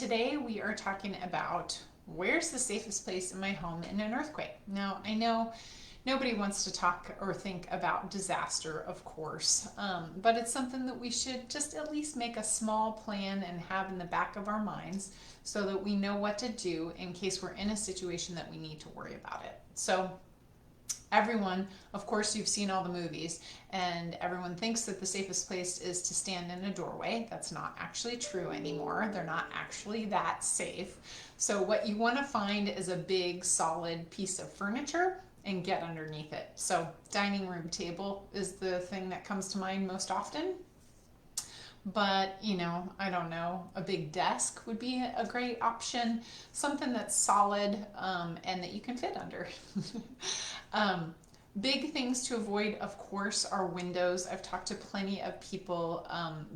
Today we are talking about where's the safest place in my home in an earthquake. Now, I know nobody wants to talk or think about disaster, of course, but it's something that we should just at least make a small plan and have in the back of our minds so that we know what to do in case we're in a situation that we need to worry about it. So everyone, of course, you've seen all the movies, and everyone thinks that the safest place is to stand in a doorway. That's not actually true anymore. They're not actually that safe. So what you want to find is a big, solid piece of furniture and get underneath it. So dining room table is the thing that comes to mind most often. But, I don't know, a big desk would be a great option, something that's solid and that you can fit under. Big things to avoid, of course, are windows. I've talked to plenty of people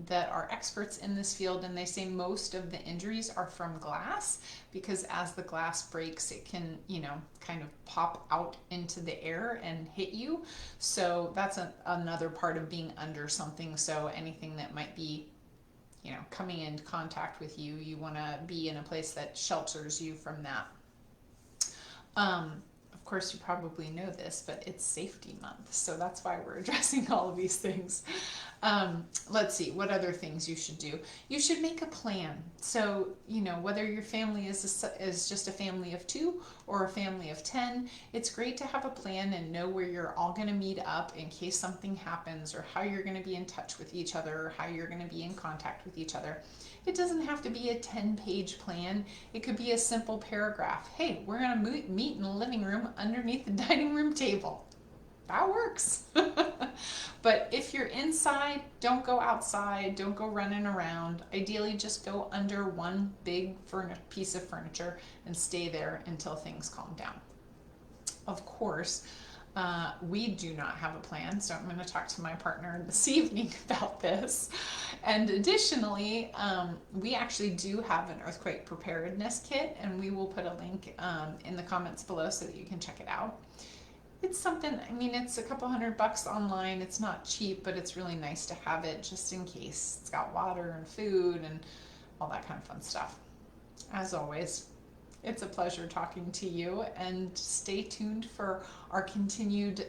that are experts in this field, and they say most of the injuries are from glass because as the glass breaks, it can, kind of pop out into the air and hit you. So that's another part of being under something. So anything that might be, coming into contact with you, you want to be in a place that shelters you from that. Of course, you probably know this, but it's safety month, so that's why we're addressing all of these things. Let's see, what other things you should do. You should make a plan. So, whether your family is just a family of 2 or a family of 10, it's great to have a plan and know where you're all going to meet up in case something happens, or how you're going to be in touch with each other, or how you're going to be in contact with each other. It doesn't have to be a 10-page plan. It could be a simple paragraph. Hey, we're going to meet in the living room underneath the dining room table. That works. But if you're inside, don't go outside, don't go running around. Ideally, just go under one big piece of furniture and stay there until things calm down. Of course, we do not have a plan, so I'm going to talk to my partner this evening about this. And additionally, we actually do have an earthquake preparedness kit, and we will put a link in the comments below so that you can check it out. It's something, it's a couple $100 online. It's not cheap, but it's really nice to have it just in case. It's got water and food and all that kind of fun stuff. As always, it's a pleasure talking to you, and stay tuned for our continued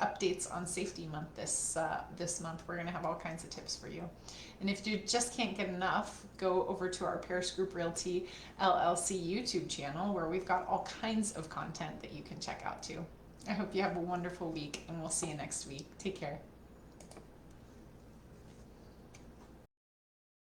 updates on Safety Month this month. We're going to have all kinds of tips for you. And if you just can't get enough, go over to our Paris Group Realty LLC YouTube channel, where we've got all kinds of content that you can check out too. I hope you have a wonderful week, and we'll see you next week. Take care.